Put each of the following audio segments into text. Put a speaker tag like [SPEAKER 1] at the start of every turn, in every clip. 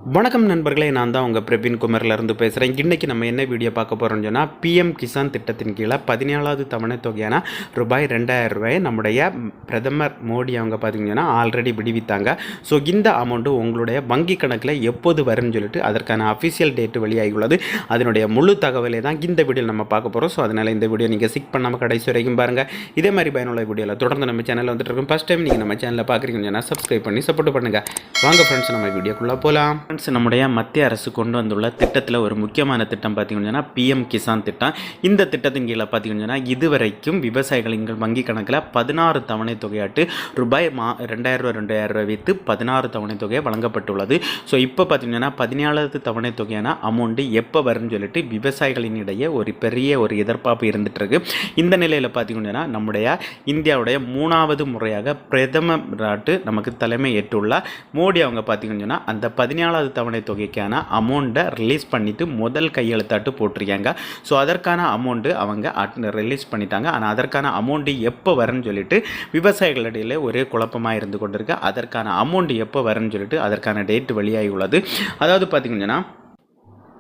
[SPEAKER 1] வணக்கம் நண்பர்களே, நான் தான் உங்கள் பிரவீன் குமரிலேருந்து பேசுகிறேன். இன்றைக்கி நம்ம என்ன வீடியோ பார்க்க போகிறோம்னு சொன்னால், பிஎம் கிசான் திட்டத்தின் கீழே 17வது தவணை தொகையான ரூபாய் 2000 நம்முடைய பிரதமர் மோடி அவங்க பார்த்திங்கன்னா ஆல்ரெடி விடுவித்தாங்க. ஸோ இந்த அமௌண்ட்டு உங்களுடைய வங்கி கணக்கில் எப்போது வரும்னு சொல்லிட்டு அதற்கான அஃபிஷியல் டேட்டு வெளியாகி உள்ளது. அதனுடைய முழு தகவலை தான் இந்த வீடியோவில் நம்ம பார்க்க போகிறோம். ஸோ அதனால் இந்த வீடியோ நீங்கள் ஸ்கிப் பண்ணாமல் கடைசி வரைக்கும் பாருங்கள். இதே மாதிரி பயனுள்ள வீடியோவில் தொடர்ந்து நம்ம சேனலில் வந்துட்டு இருக்கோம். ஃபஸ்ட் டைம் நீங்கள் நம்ம சேனலில் பார்க்குறீங்கன்னு சொன்னால் சப்ஸ்கிரைப் பண்ணி சப்போர்ட் பண்ணுங்கள். வாங்க ஃப்ரெண்ட்ஸ், நம்ம வீடியோக்குள்ளே போகலாம். நம்முடைய மத்திய அரசு கொண்டு வந்துள்ள திட்டத்தில் ஒரு முக்கியமான திட்டம் பார்த்தீங்கன்னா பிஎம் கிசான் திட்டம். இந்த திட்டத்தின் கீழே பார்த்தீங்கன்னா இதுவரைக்கும் விவசாயிகள் வங்கி கணக்கில் 16 தவணை தொகையாட்டு ரூபாய் 2000 வைத்து 16 தவணை தொகை வழங்கப்பட்டுள்ளது. ஸோ இப்போ பார்த்தீங்கன்னா 17வது தவணை தொகையான அமௌண்ட்டு எப்போ வரும்னு சொல்லிட்டு விவசாயிகளின் இடையே ஒரு பெரிய எதிர்பார்ப்பு இருந்துட்டு இருக்கு. இந்த நிலையில் பார்த்தீங்கன்னா நம்முடைய இந்தியாவுடைய 3வது முறையாக பிரதமர் நாட்டு நமக்கு தலைமை ஏற்றுள்ள மோடி அவங்க பார்த்தீங்கன்னா அந்த 17வது தவணை தொகைக்கான அமௌண்ட்டை ரிலீஸ் பண்ணிவிட்டு முதல் கையெழுத்தாட்டு போட்டிருக்காங்க. ஸோ அதற்கான அமௌண்ட்டு அவங்க ரிலீஸ் பண்ணிட்டாங்க. ஆனால் அதற்கான அமௌண்ட்டு எப்போ வரும்னு சொல்லிட்டு விவசாயிகளிடையே ஒரே குழப்பமாக இருந்து கொண்டிருக்கு. அதற்கான அமௌண்ட்டு எப்போ வரும்னு சொல்லிட்டு அதற்கான டேட் வெளியாகி உள்ளது. அதாவது பார்த்திங்கன்னா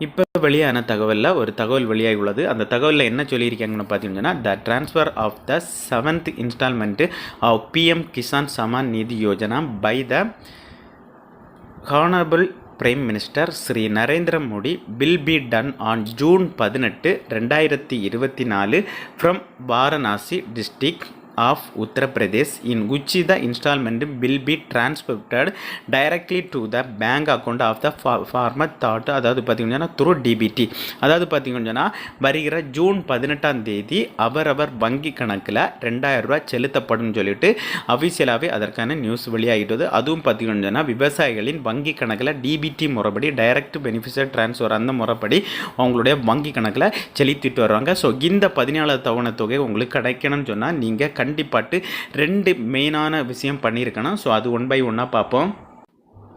[SPEAKER 1] இப்போ வெளியான தகவலில் ஒரு தகவல் வெளியாகி உள்ளது. அந்த தகவலில் என்ன சொல்லியிருக்காங்கன்னு பார்த்தீங்கன்னா, the transfer of the 7th instalment of PM Kisan Samman Nidhi Yojana by the honourable Prime Minister Sri Narendra Modi will be done on June 18, 2024 from Varanasi district of Uttar Pradesh, in which the installment will be transferred directly to the bank account of the farmer thought. அதாவது பார்த்தீங்கன்னா through DBT. அதாவது பார்த்தீங்கன்னா வருகிற June 18ஆம் தேதி அவரவர் வங்கி கணக்கில் 2000 ரூபாய் செலுத்தப்படும் சொல்லிட்டு அஃபிஷியலாகவே அதற்கான நியூஸ் வெளியாகிட்டது. அதுவும் பார்த்தீங்கன்னா விவசாயிகளின் வங்கி கணக்கில் டிபிடி முறைப்படி டைரக்ட் பெனிஃபிஷியரி ட்ரான்ஸ்ஃபர் அந்த முறைப்படி அவங்களுடைய வங்கி கணக்கில் செலுத்திட்டு வருவாங்க. ஸோ இந்த 17வது தவணை தொகை உங்களுக்கு கிடைக்கணும்னு சொன்னால் நீங்கள் கண்டிப்பாட்டு 2 மெயினான விஷயம் பண்ணியிருக்கணும். ஸோ அது ஒன் பை ஒன்னாக பார்ப்போம்.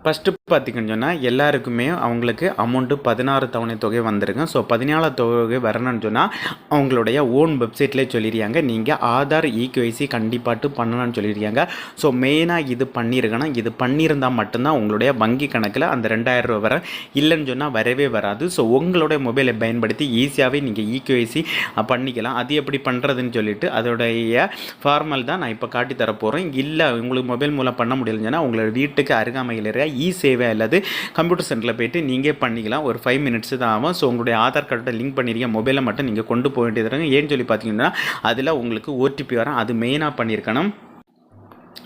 [SPEAKER 1] ஃபஸ்ட்டு பார்த்திங்கன்னு சொன்னால் எல்லாருக்குமே அவங்களுக்கு அமௌண்ட்டு 16 தவணை தொகை வந்திருக்கு. ஸோ 17 தொகை வரணும்னு சொன்னால் அவங்களுடைய ஓன் வெப்சைட்லேயே சொல்லியிருக்காங்க. நீங்கள் ஆதார் இகேஒய்சி கண்டிப்பாட்டு பண்ணணும்னு சொல்லியிருக்காங்க. ஸோ மெயினாக இது பண்ணியிருக்கணும். இது பண்ணியிருந்தால் மட்டும்தான் உங்களுடைய வங்கி கணக்கில் அந்த 2000 ரூபா வர, இல்லைன்னு சொன்னால் வரவே வராது. ஸோ உங்களுடைய மொபைலை பயன்படுத்தி ஈஸியாகவே நீங்கள் இகேஒய்சி பண்ணிக்கலாம். அது எப்படி பண்ணுறதுன்னு சொல்லிட்டு அதோடைய ஃபார்மல் தான் நான் இப்போ காட்டி தரப்போகிறேன். இல்லை உங்களுக்கு மொபைல் மூலம் பண்ண முடியலன்னு சொன்னால் உங்களோட வீட்டுக்கு அருகாமையில் இருக்க சேவை அல்லது கம்ப்யூட்டர் சென்டரில் போய்ட்டு நீங்கள் பண்ணிக்கலாம். ஒரு 5 மினிட்ஸ் தான் ஆகும். ஸோ உங்களுடைய ஆதார் கார்டை லிங்க் பண்ணியிருக்க மொபைலை மட்டும் நீங்கள் கொண்டு போக வேண்டியது. ஏன்னு சொல்லி பார்த்தீங்கன்னா அதில் உங்களுக்கு ஓடிபி வரும். அது மெயினாக பண்ணியிருக்கணும்.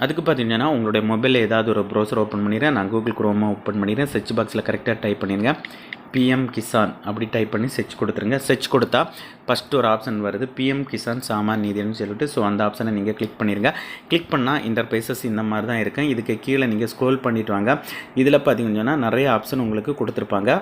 [SPEAKER 1] அதுக்கு பார்த்தீங்கன்னா உங்களுடைய மொபைலில் ஏதாவது ஒரு ப்ரௌசர் ஓப்பன் பண்ணிடுறேன். நான் கூகுள் குரோமை ஓப்பன் பண்ணிடுறேன். சர்ச் பாக்ஸில் கரெக்டாக டைப் பண்ணிடுங்க. பிஎம் கிசான் அப்படி டைப் பண்ணி சர்ச் கொடுத்துருங்க. சர்ச் கொடுத்தா ஃபஸ்ட்டு ஒரு ஆப்ஷன் வருது, பிஎம் கிசான் சாமான் நிதின்னு சொல்லிட்டு. ஸோ அந்த ஆப்ஷனை நீங்கள் கிளிக் பண்ணிடுங்க. கிளிக் பண்ணால் இன்டர்பேசஸ் இந்த மாதிரி தான் இருக்கும். இதுக்கு கீழே நீங்கள் ஸ்க்ரோல் பண்ணிட்டு வாங்க. இதில் பார்த்தீங்கன்னா நிறைய ஆப்ஷன் உங்களுக்கு கொடுத்துருப்பாங்க.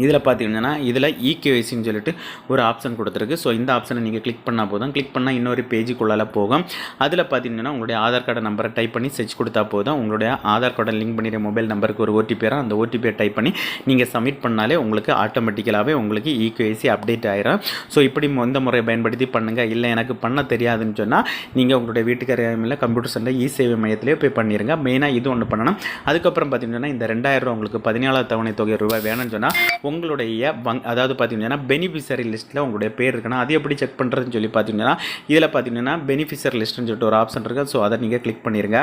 [SPEAKER 1] இதில் பார்த்தீங்கன்னா இதில் இகேஒய்சின்னு சொல்லிட்டு ஒரு ஆப்ஷன் கொடுத்துருக்கு. ஸோ இந்த ஆப்ஷனை நீங்கள் கிளிக் பண்ணால் போதும். கிளிக் பண்ணால் இன்னொரு பேஜுக்குள்ளால் போகும். அதில் பார்த்தீங்கன்னா உங்களுடைய ஆதார் கார்டு நம்பரை டைப் பண்ணி சர்ச் கொடுத்தா போதும். உங்களுடைய ஆதார் கார்டை லிங்க் பண்ணிடுற மொபைல் நம்பருக்கு ஒரு ஓடிபி வரும். அந்த ஓடிபியை டைப் பண்ணி நீங்கள் சப்மிட் பண்ணாலே உங்களுக்கு ஆட்டோமேட்டிக்கலாகவே உங்களுக்கு இகேஒய்சி அப்டேட் ஆகிடும். ஸோ இப்படி இந்த முறையை பயன்படுத்தி பண்ணுங்கள். இல்லை எனக்கு பண்ண தெரியாதுன்னு சொன்னால் நீங்கள் உங்களுடைய வீட்டுக்கு அருகாமையில் கம்ப்யூட்டர் சென்டர் சேவை மையத்திலே போய் பண்ணிடுங்க. மெயினாக இது ஒன்று பண்ணணும். அதுக்கப்புறம் பார்த்தீங்கன்னா இந்த 2000 ரூபா உங்களுக்கு 17வது தவணை தொகை ரூபாய் வேணும்னு சொன்னால் உங்களுடைய அதாவது பார்த்தீங்கன்னா பெனிஃபிஷரி லிஸ்ட்டில் உங்களுடைய பேர் இருக்குன்னா அது எப்படி செக் பண்ணுறதுன்னு சொல்லி பார்த்தீங்கன்னா இதில் பார்த்தீங்கன்னா பெனிஃபிஷரி லிஸ்ட்டுன்னு சொல்லிட்டு ஒரு ஆப்ஷன் இருக்குது. ஸோ அதை நீங்கள் கிளிக் பண்ணிடுங்க.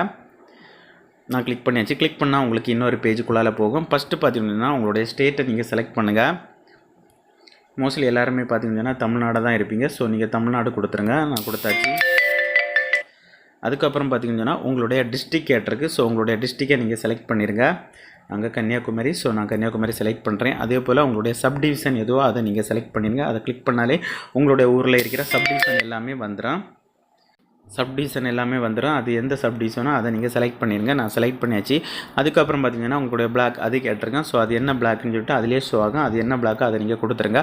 [SPEAKER 1] நான் கிளிக் பண்ணியாச்சு. கிளிக் பண்ணால் உங்களுக்கு இன்னொரு பேஜுக்குள்ளால் போகும். ஃபஸ்ட்டு பார்த்தீங்கன்னா உங்களுடைய ஸ்டேட்டை நீங்கள் செலக்ட் பண்ணுங்கள். மோஸ்ட்லி எல்லாருமே பார்த்தீங்கன்னா தமிழ்நாடு தான் இருப்பீங்க. ஸோ நீங்கள் தமிழ்நாடு கொடுத்துருங்க. நான் கொடுத்தாச்சு. அதுக்கப்புறம் பார்த்தீங்கன்னா உங்களுடைய டிஸ்ட்ரிக் கேட்டிருக்கு. ஸோ உங்களுடைய டிஸ்ட்ரிக்கை நீங்கள் செலக்ட் பண்ணிடுங்க. அங்கே கன்னியாகுமரி. ஸோ நான் கன்னியாகுமரி செலக்ட் பண்ணுறேன். அதே போல் உங்களுடைய சப்டிவிஷன் எதுவோ அதை நீங்கள் செலக்ட் பண்ணிடுங்க. அதை கிளிக் பண்ணாலே உங்களுடைய ஊரில் இருக்கிற சப்டிவிஷன் எல்லாமே வந்துடும். அது எந்த சப்டிவிஷனோ அதை நீங்கள் செலக்ட் பண்ணிடுங்க. நான் செலக்ட் பண்ணியாச்சு. அதுக்கப்புறம் பார்த்தீங்கன்னா உங்களுடைய பிளாக் அது கேட்டிருக்கேன். ஸோ அது என்ன பிளாக்னு சொல்லிட்டு அதிலே ஷோ ஆகும். அது என்ன பிளாக்கோ அதை நீங்கள் கொடுத்துருங்க.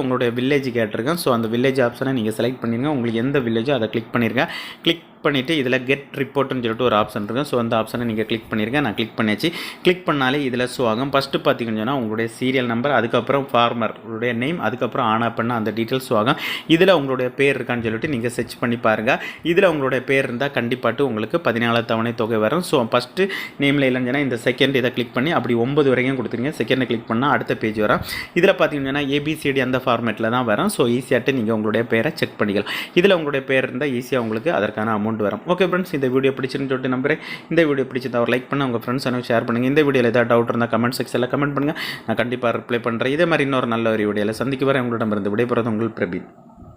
[SPEAKER 1] உங்களுடைய வில்லேஜ் கேட்டிருக்கேன். ஸோ அந்த வில்லேஜ் ஆப்ஷனை நீங்கள் செலக்ட் பண்ணிடுங்க. உங்களுக்கு எந்த வில்லேஜோ அதை கிளிக் பண்ணிடுங்க. கிளிக் பண்ணிவிட்டு இதில் கெட் ரிப்போர்ட்னு சொல்லிட்டு ஒரு ஆப்ஷன் இருக்கும். ஸோ அந்த ஆப்ஷனை நீங்கள் கிளிக் பண்ணியிருக்கேன். நான் கிளிக் பண்ணியாச்சு. கிளிக் பண்ணாலே இதில் ஷோ ஆகும். ஃபஸ்ட்டு பார்த்தீங்கன்னு சொன்னால் உங்களுடைய சீரியல் நம்பர், அதுக்கப்புறம் ஃபார்மருடைய நேம், அதுக்கப்புறம் ஆனா பண்ண அந்த டீட்டெயில்ஸ் ஷோ ஆகும். இதில் உங்களுடைய பேர் இருக்கான்னு சொல்லிட்டு நீங்கள் செர்ச் பண்ணி பாருங்கள். இதில் உங்களுடைய பேர் இருந்தால் கண்டிப்பாட்டு உங்களுக்கு 14 தவணை தொகை வரும். ஸோ ஃபஸ்ட்டு நேமில் இல்லைன்னு இந்த செகண்ட் இதை கிளிக் பண்ணி அப்படி 9 வரைக்கும் கொடுத்துருங்க. செகண்டை கிளிக் பண்ணால் அடுத்த பேஜ் வரும். இதில் பார்த்தீங்கன்னா ஏபிசிடி அந்த ஃபார்மேட்டில் தான் வரும். ஸோ ஈஸியாகிட்டு நீங்கள் உங்களுடைய பேரை செக் பண்ணிக்கலாம். இதில் உங்களுடைய பேர் இருந்தால் ஈஸியாக உங்களுக்கு அதற்கான அமௌண்ட் வரும். ஓகே ஃப்ரெண்ட்ஸ், இந்த வீடியோ பிடிச்சிருந்து சொல்லிட்டு நம்புறேன். இந்த வீடியோ பிடிச்சிருந்தா ஒரு லைக் பண்ண உங்கள் ஃப்ரெண்ட்ஸ் எனக்கு ஷேர் பண்ணுங்கள். இந்த வீடியோவில் ஏதாவது டவுட் இருந்தால் கமெண்ட் செக்ஷனில் கமெண்ட் பண்ணுங்கள். நான் கண்டிப்பாக ரிப்ளை பண்ணுறேன். இதே மாதிரி இன்னொரு நல்ல ஒரு வீடியோவில் சந்திக்க வர உங்களிடமிருந்து விடைபெறுவது உங்கள் பிரபீன்.